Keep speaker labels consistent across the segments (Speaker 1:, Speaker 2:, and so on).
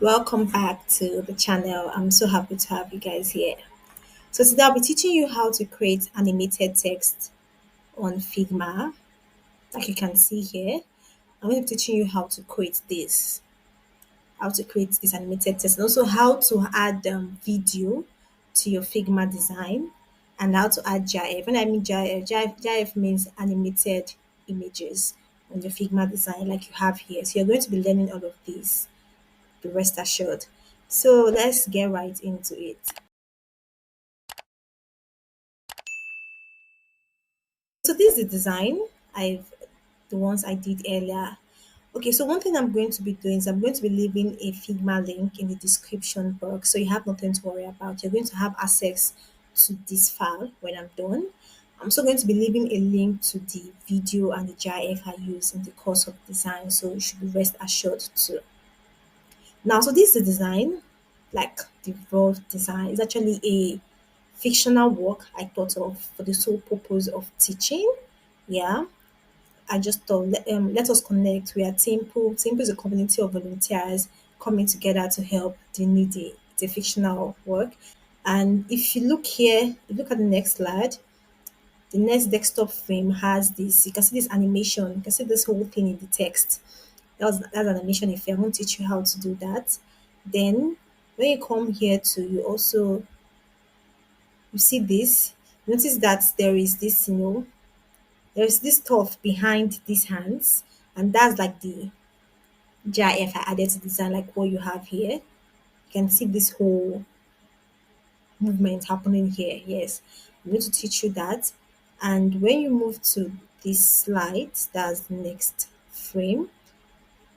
Speaker 1: Welcome back to the channel. I'm so happy to have you guys here. So today I'll be teaching you how to create animated text on Figma. Like you can see here, I'm going to be teaching you how to create this animated text, and also how to add video to your Figma design, and how to add GIF. When I mean GIF means animated images on your Figma design, like you have here. So you're going to be learning all of these. Be rest assured. So let's get right into it. So this is the design I've the ones I did earlier. Okay, so one thing I'm going to be doing is I'm going to be leaving a Figma link in the description box, so you have nothing to worry about. You're going to have access to this file when I'm done. I'm also going to be leaving a link to the video and the GIF I use in the course of design, so you should be rest assured too. Now, so this is the design, like the raw design. It's actually a fictional work I thought of for the sole purpose of teaching. Yeah, I just thought let us connect. We are Temple. Temple is a community of volunteers coming together to help the needy. It's a fictional work. And if you look here, you look at the next slide, the next desktop frame has this. You can see this animation. You can see this whole thing in the text. That's animation effect. I'm going to teach you how to do that. Then when you come here to you see this, notice that there is this stuff behind these hands, and that's like the GIF I added to design, like what you have here. You can see this whole movement happening here. Yes, I'm going to teach you that. And when you move to this slide, that's the next frame.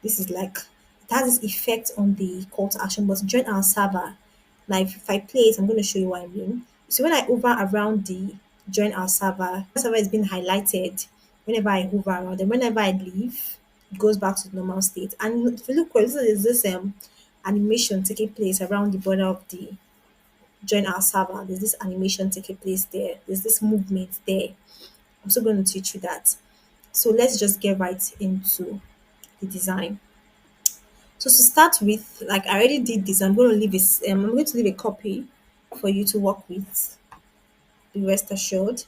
Speaker 1: This is like it has this effect on the call to action, but join our server. Now, if I play it, I'm going to show you what I mean. So when I hover around the join our server is being highlighted whenever I hover around, and whenever I leave, it goes back to the normal state. And if you look well, there's this animation taking place around the border of the join our server. There's this animation taking place there. There's this movement there. I'm still going to teach you that. So let's just get right into the design. So to start with, like I already did this, I'm going to leave a copy for you to work with. Be rest assured.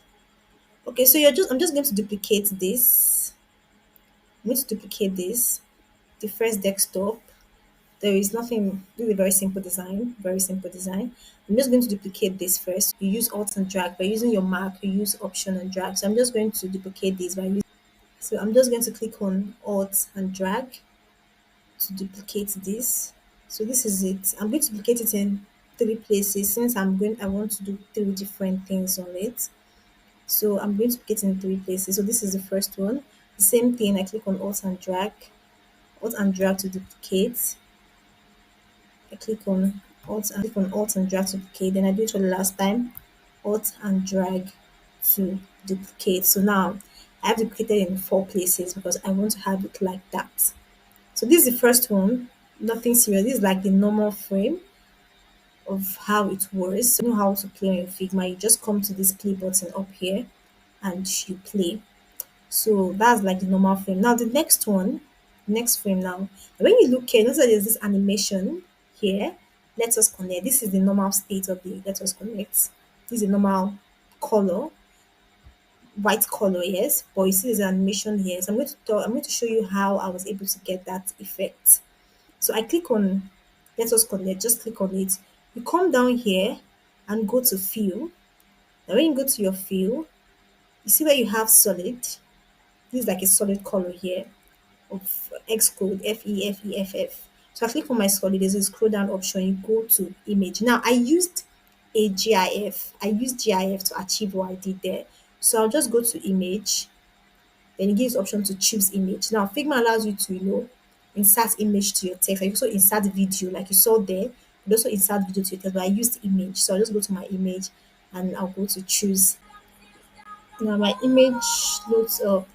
Speaker 1: Okay, so I'm just going to duplicate this. I'm going to duplicate this. The first desktop. There is nothing. This is a very simple design. Very simple design. I'm just going to duplicate this first. You use Alt and drag by using your mark. You use Option and drag. So I'm just going to duplicate this by using. So I'm just going to click on Alt and drag to duplicate this. So this is it. I'm going to duplicate it in three places since I want to do three different things on it. So I'm going to duplicate in three places. So this is the first one. The same thing, I click on Alt and drag to duplicate. I click on Alt and drag to duplicate. Then I do it for the last time. Alt and drag to duplicate. So now I have duplicated in four places because I want to have it like that. So this is the first one, nothing serious. This is like the normal frame of how it works. You know how to play on your Figma. You just come to this play button up here and you play. So that's like the normal frame. Now the next frame now. When you look here, notice that there's this animation here. Let us connect. This is the normal state of the let us connect. This is the normal color, white color, yes. But you see there's an animation here. So I'm going to show you how I was able to get that effect. So I click on let us connect, just click on it. You come down here and go to fill. Now when you go to your fill, you see where you have solid. This is like a solid color here of X code FEFEFF. So I click on my solid, there's a scroll down option, you go to image. Now I used a GIF. I used GIF to achieve what I did there. So I'll just go to image, then it gives option to choose image. Now Figma allows you to, insert image to your text. I also insert video like you saw there. You also insert video to your text, but I used image. So I'll just go to my image and I'll go to choose. Now my image loads up.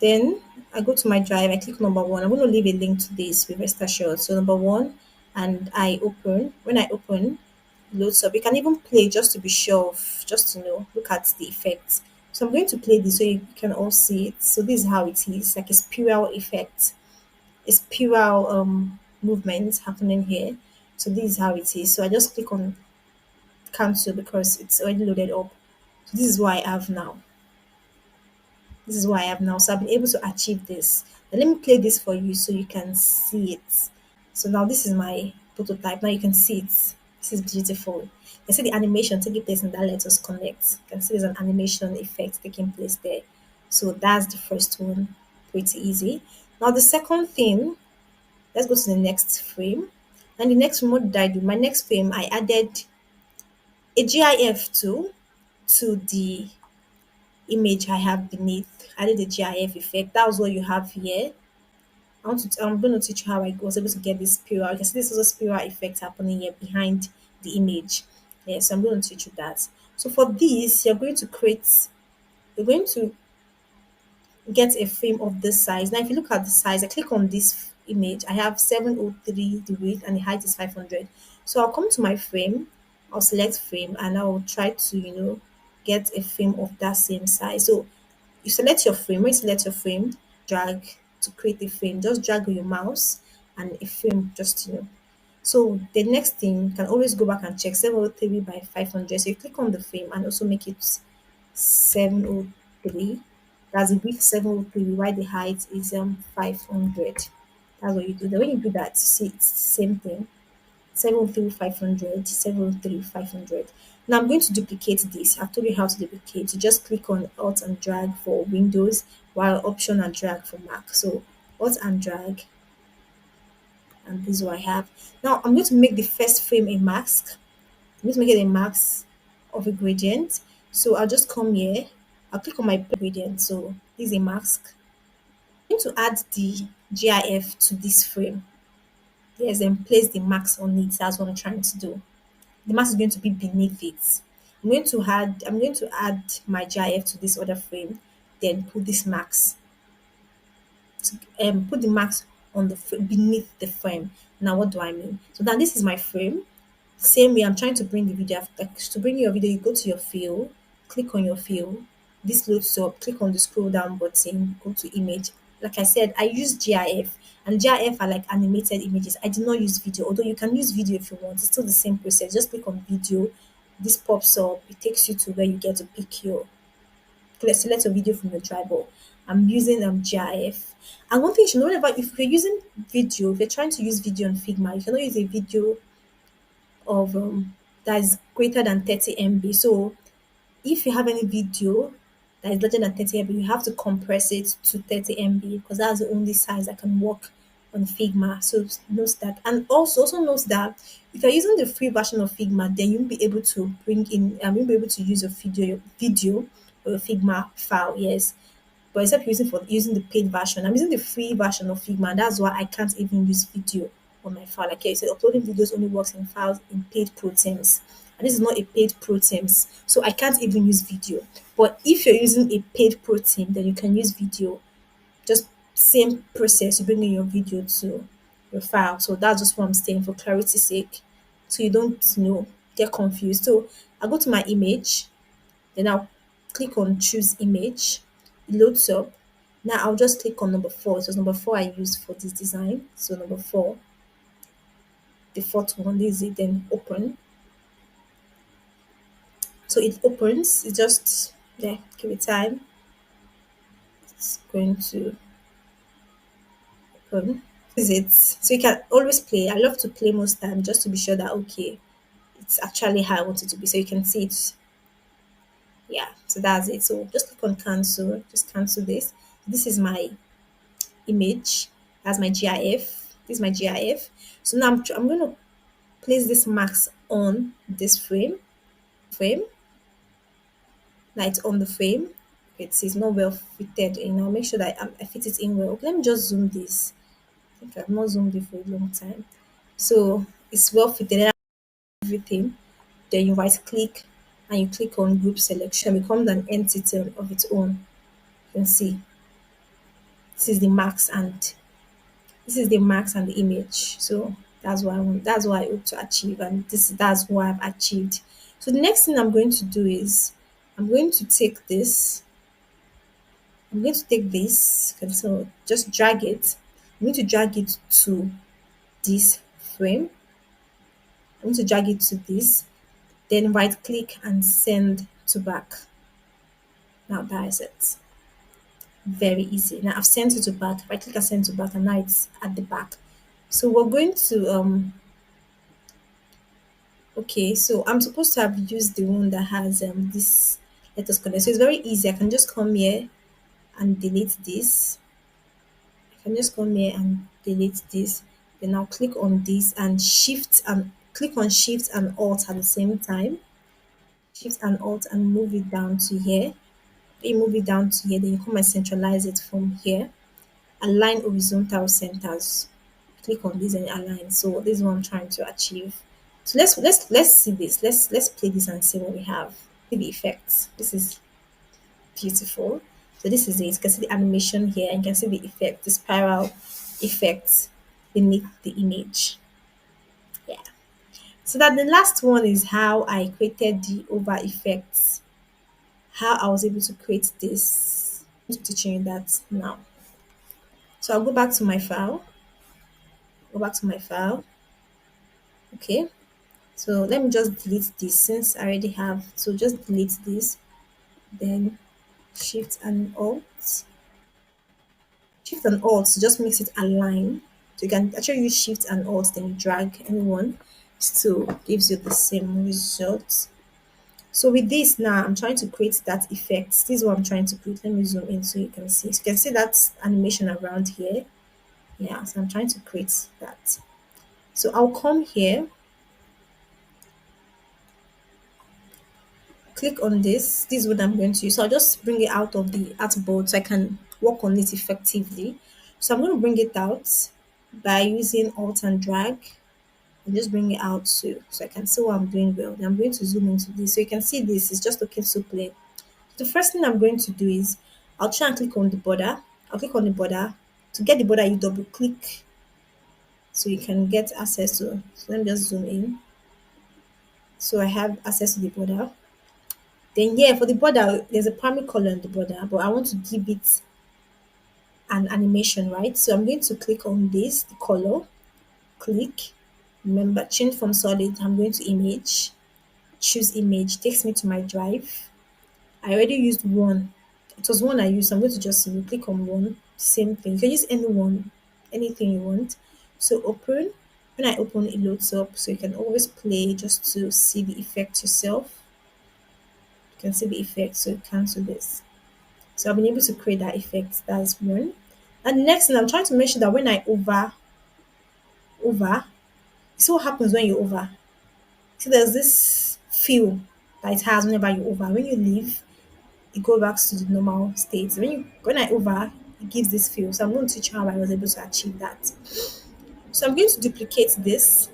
Speaker 1: Then I go to my drive, I click number one. I'm going to leave a link to this with rest assured. So number one, and I open. When I open, loads up. You can even play just to be sure of, just to know, look at the effects. So I'm going to play this so you can all see it. So this is how it is, like a spiral effect. a spiral movement happening here. So this is how it is. So I just click on cancel because it's already loaded up. So this is what I have now. This is what I have now. So I've been able to achieve this. Now let me play this for you so you can see it. So now this is my prototype. Now you can see it. This is beautiful. You can see the animation taking place and that lets us connect. You can see there's an animation effect taking place there. So that's the first one. Pretty easy. Now the second thing, let's go to the next frame. And the next one, what did I do? My next frame, I added a GIF tool to the image I have beneath. I did the GIF effect. That was what you have here. I'm going to teach you how I was able to get this spiral. You can see this is a spiral effect happening here behind the image. Yeah, so I'm going to teach you that. So for this, you're going to get a frame of this size. Now, if you look at the size, I click on this image. I have 703 the width and the height is 500. So I'll come to my frame. I'll select frame and I'll try to, get a frame of that same size. So you select your frame. When you select your frame, drag to create a frame. Just drag with your mouse and a frame just, So the next thing, you can always go back and check 703 by 500. So you click on the frame and also make it 703. That's the width 703, while the height is 500. That's what you do. Then when you do that, see it's the same thing. 703 500, 703 500. Now I'm going to duplicate this. I've told you how to duplicate. You just click on Alt and drag for Windows, while Option and drag for Mac. So Alt and drag, and this is what I have. Now I'm going to make the first frame a mask. I'm going to make it a mask of a gradient. So I'll just come here. I'll click on my gradient. So this is a mask. I'm going to add the GIF to this frame. Yes, and place the mask on it. That's what I'm trying to do. The mask is going to be beneath it. I'm going to add my GIF to this other frame, then put this mask put the mask on the beneath the frame. Now what do I mean? So now this is my frame. Same way I'm trying to bring the video like to bring your video, you go to your fill, click on your fill, this loads up, click on the scroll down button, go to image. Like I said, I use GIF and GIF are like animated images. I did not use video, although you can use video if you want. It's still the same process. Just click on video, this pops up, it takes you to where you get to pick your select a video from your driver. I'm using GIF. And one thing you should know about if you're using video, if you're trying to use video on Figma, you cannot use a video of that is greater than 30 MB. So if you have any video that is larger than 30 MB, you have to compress it to 30 MB because that's the only size that can work on Figma. So note that. And also note that if you're using the free version of Figma, then you'll be able to bring in you'll be able to use a video or a Figma file, yes. But except using the paid version. I'm using the free version of Figma. That's why I can't even use video on my file. Like I said, uploading videos only works in files in paid pro terms. And this is not a paid pro terms. So I can't even use video. But if you're using a paid pro team, then you can use video. Just same process, you bring in your video to your file. So that's just what I'm saying for clarity's sake. So you don't get confused. So I go to my image, then I'll click on choose image. It loads up. Now I'll just click on number 4. So number 4 I use for this design. So number 4, the fourth one, this is it. Then open. So it opens. It just give it time. It's going to open. This is it. So you can always play. I love to play most time just to be sure that okay, it's actually how I want it to be. So you can see it. Yeah. So that's it. So just click on cancel. Just cancel this. This is my image. That's my GIF. This is my GIF. So now I'm going to place this mask on this frame. Now it's on the frame. It's not well fitted. Make sure that I fit it in well. Let me just zoom this. I think I've not zoomed it for a long time. So it's well fitted and everything. Then you right click and you click on group selection. It becomes an entity of its own. You can see this is the max and the image. So that's what I want. That's what I hope to achieve, and that's what I've achieved. So the next thing I'm going to do is I'm going to take this. I'm going to take this. Okay, so just drag it. I'm going to drag it to this frame. I'm going to drag it to this, then right click and send to back. Now that is it. Very easy. Now I've sent it to back. If I click and send to back, and now it's at the back. So we're going to okay, so I'm supposed to have used the one that has this letters connect. So it's very easy. I can just come here and delete this. I can just come here and delete this. Then I'll click on this and shift and click on shift and alt at the same time. Shift and alt and move it down to here. When you move it down to here, then you come and centralize it from here. Align horizontal centers. Click on this and align. So this is what I'm trying to achieve. So let's see this. Let's play this and see what we have. See the effects. This is beautiful. So this is it. You can see the animation here and you can see the effect, the spiral effect beneath the image. Yeah. So that the last one is how I created the over effects. How I was able to create this. I'm teaching you that now. So I'll go back to my file. Go back to my file. Okay. So let me just delete this since I already have. So just delete this. Then shift and alt. Shift and alt just makes it align. So you can actually use shift and alt, then drag anyone. Still gives you the same result. So with this now, I'm trying to create that effect. This is what I'm trying to create. Let me zoom in so you can see. So you can see that animation around here. Yeah, so I'm trying to create that. So I'll come here, click on this. This is what I'm going to use. So I'll just bring it out of the artboard so I can work on it effectively. So I'm going to bring it out by using alt and drag and just bring it out too so I can see what I'm doing well. Then I'm going to zoom into this. So you can see this is just looking so clear. The first thing I'm going to do is I'll try and click on the border. I'll click on the border. To get the border, you double click so you can get access to. So let me just zoom in. So I have access to the border. Then yeah, for the border, there's a primary color on the border, but I want to give it an animation, right? So I'm going to click on this, the color, click. Remember, change from solid, I'm going to image, choose image, takes me to my drive. I already used one. It was one I used. I'm going to just click on one. Same thing. You can use any one, anything you want. So open. When I open, it loads up. So you can always play just to see the effect yourself. You can see the effect. So cancel this. So I've been able to create that effect. That's one. And the next thing, I'm trying to make sure that when I over, see what happens when you over. See, there's this feel that it has whenever you over. When you leave, it goes back to the normal state. When I over, it gives this feel. So I'm going to teach you how I was able to achieve that. So I'm going to duplicate this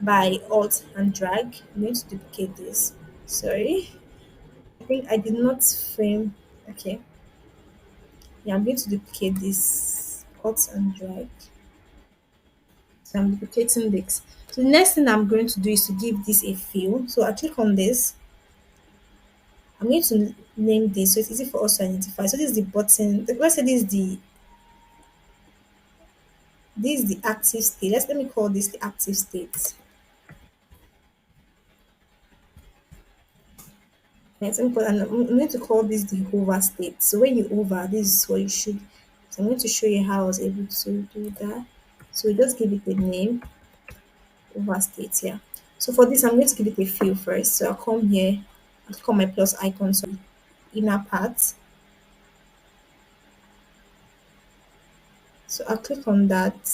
Speaker 1: by alt and drag. I'm going to duplicate this. Sorry, I think I did not frame. Okay, yeah, I'm going to duplicate this alt and drag. So I'm duplicating this. So the next thing I'm going to do is to give this a feel. So I click on this. I'm going to name this so it's easy for us to identify. So this is the button. Let's say this is the active state. Let me call this the active state. Right, and I'm going to call this the hover state. So when you hover, this is what you should. So I'm going to show you how I was able to do that. So just give it a name, hover state here. So for this, I'm going to give it a feel first. So I'll come here, I'll click on my plus icon, so inner part. So I'll click on that.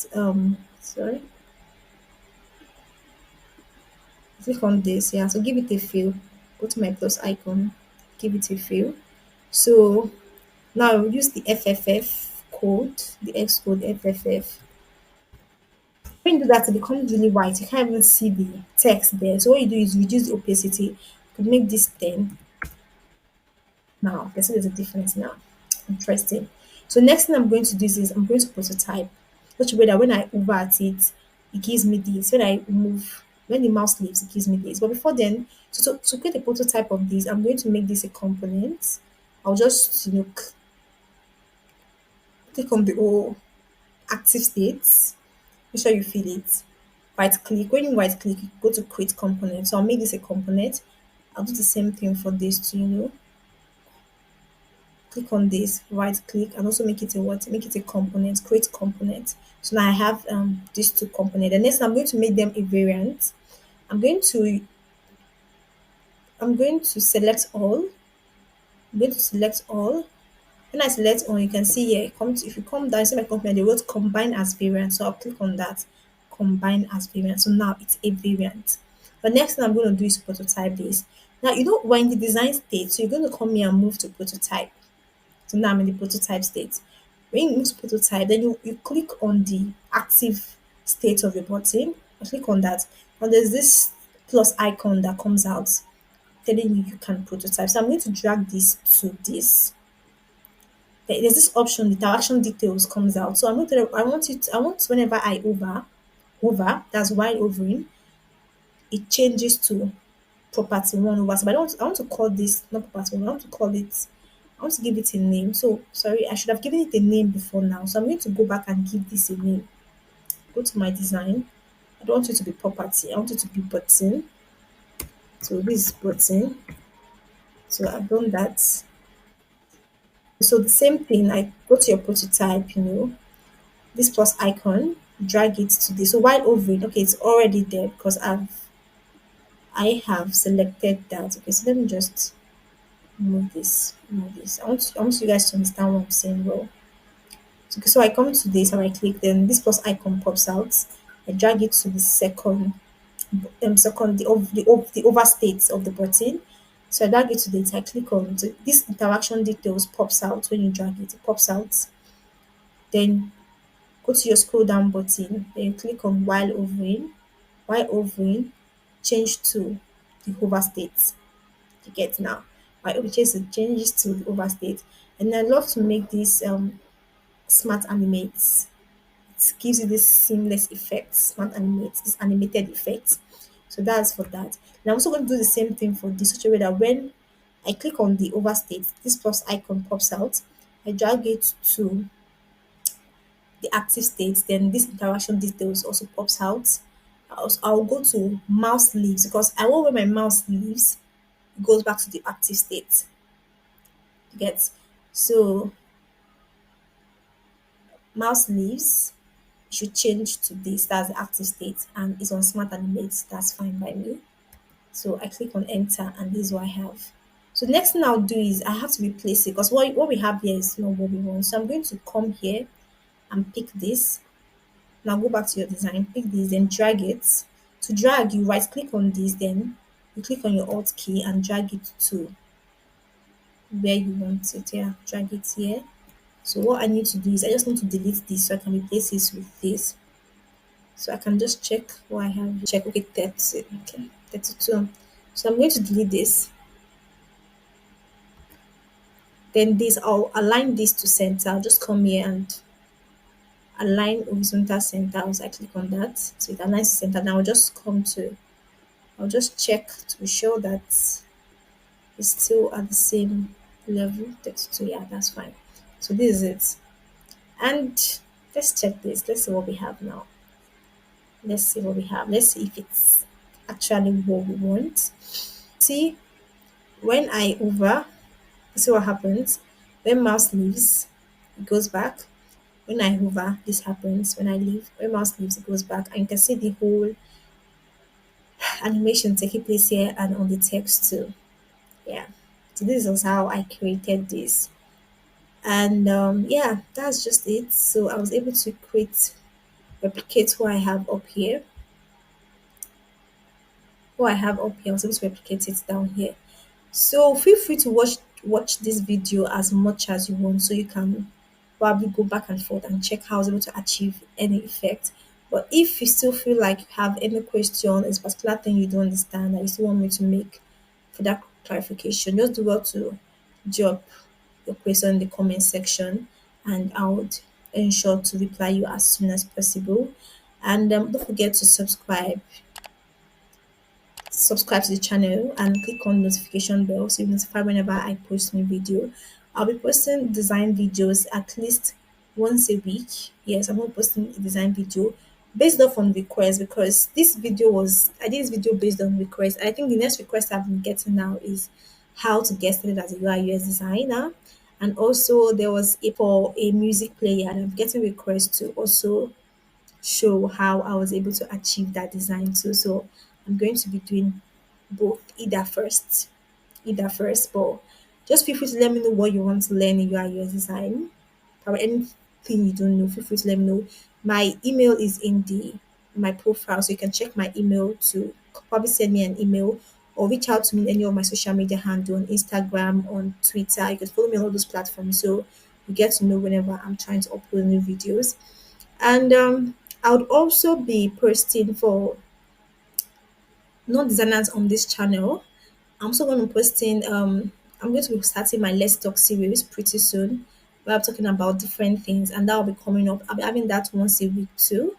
Speaker 1: Sorry, click on this. Yeah, so give it a feel. Go to my plus icon, give it a feel. So now use the FFF code, the X code FFF. When you do that, it becomes really white. You can't even see the text there. So what you do is reduce the opacity. You could make this 10. Now, you can see there's a difference now. Interesting. So next thing I'm going to do is I'm going to prototype. Such a way that when I hover at it, it gives me this. When I move, when the mouse leaves, it gives me this. But before then, to create a prototype of this, I'm going to make this a component. I'll just click on the O active states. Make sure you fill it. Right click. When you right click, you go to create component. So I'll make this a component. I'll do the same thing for this too, click on this, right click, and also make it a what? Make it a component, create component. So now I have these two components. The next I'm going to make them a variant. I'm going to I'm going to select all. I'm going to select all. When I select all, you can see here, if you come down, you see my component, they wrote combine as variant. So I'll click on that, combine as variant. So now it's a variant. The next thing I'm going to do is prototype this. Now, we're in the design state, so you're going to come here and move to prototype. So now I'm in the prototype state. When you move to prototype, then you click on the active state of your button. I click on that. And there's this plus icon that comes out telling you can prototype. So I'm going to drag this to this. There's this option, the interaction details comes out. So I want whenever I hover, that's while hovering, it changes to property one over. So I want to call this not property one, I want to call it, I want to give it a name. So sorry, I should have given it a name before now. So I'm going to go back and give this a name. Go to my design. I don't want it to be property, I want it to be button. So this is button. So I've done that. So the same thing, I go to your prototype, this plus icon, drag it to this. So while hovering, okay, it's already there because I have selected that. Okay, so let me just move this. I want you guys to understand what I'm saying well. So I come to this and I click, then this plus icon pops out. I drag it to the second the over states of the button. So I drag it to this. I click on, so this interaction details pops out when you drag it. It pops out. Then go to your scroll down button. Then you click on while hovering. While hovering, change to the hover state. You get now. Which is it changes to the hover state. And I love to make this smart animates. It gives you this seamless effect, smart animates, this animated effect. So that's for that. And I'm also going to do the same thing for this such a way that when I click on the overstate, this plus icon pops out. I drag it to the active state, then this interaction details also pops out. I'll go to mouse leaves because I want when my mouse leaves, it goes back to the active state. You get so mouse leaves should change to this, that's the active state, and it's on smart animate, that's fine by me. So I click on enter and this is what I have. So the next thing I'll do is I have to replace it because what we have here is not what we want. So I'm going to come here and pick this. Now go back to your design, pick this, then drag it. To drag, you right click on this, then you click on your alt key and drag it to where you want it. Yeah, drag it here. So what I need to do is I just need to delete this so I can replace this with this. So I can just check what I have. Check, okay, 30, okay, 32. So I'm going to delete this. Then this, I'll align this to center. I'll just come here and align horizontal center. As I click on that, so it aligns to center. Now I'll just check to be sure that it's still at the same level. 32, yeah, that's fine. So this is it. And let's check this. Let's see what we have now. Let's see what we have. Let's see if it's actually what we want. See, when I over, see what happens. When mouse leaves, it goes back. When I hover, this happens. When I leave, when mouse leaves, it goes back. And you can see the whole animation taking place here and on the text too. Yeah. So this is how I created this. And yeah, that's just it. So I was able to replicate what I have up here. What I have up here, I was able to replicate it down here. So feel free to watch this video as much as you want so you can probably go back and forth and check how I was able to achieve any effect. But if you still feel like you have any question, a particular thing you don't understand that you still want me to make for that clarification, just do well to drop your question in the comment section and I would ensure to reply you as soon as possible. And don't forget to subscribe to the channel and click on notification bell so you're notified whenever I post new video. I'll be posting design videos at least once a week. Yes, I'm not posting a design video based off on request, because this video was I did this video based on request. I think the next request I've been getting now is how to get started as a UI UX designer. And also there was for a music player, and I'm getting requests to also show how I was able to achieve that design too. So I'm going to be doing both, either first, but just feel free to let me know what you want to learn in UI design, or anything you don't know. Feel free to let me know. My email is in the my profile, so you can check my email to probably send me an email or reach out to me in any of my social media handle on Instagram, on Twitter. You can follow me on all those platforms, so you get to know whenever I'm trying to upload new videos. And I would also be posting for non-designers on this channel. I'm also going to be posting I'm going to be starting my Let's Talk series pretty soon, where I'm talking about different things, and that will be coming up. I'll be having that once a week too.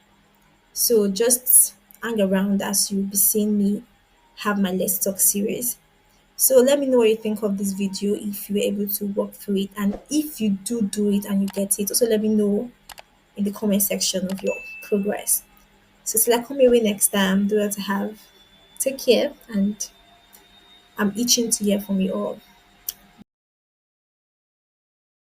Speaker 1: So just hang around as you'll be seeing me have my Let's Talk series. So let me know what you think of this video, if you were able to walk through it, and if you do it and you get it, also let me know in the comment section of your progress. So till I come your way next time, do well to have. Take care, and I'm itching to hear from you all.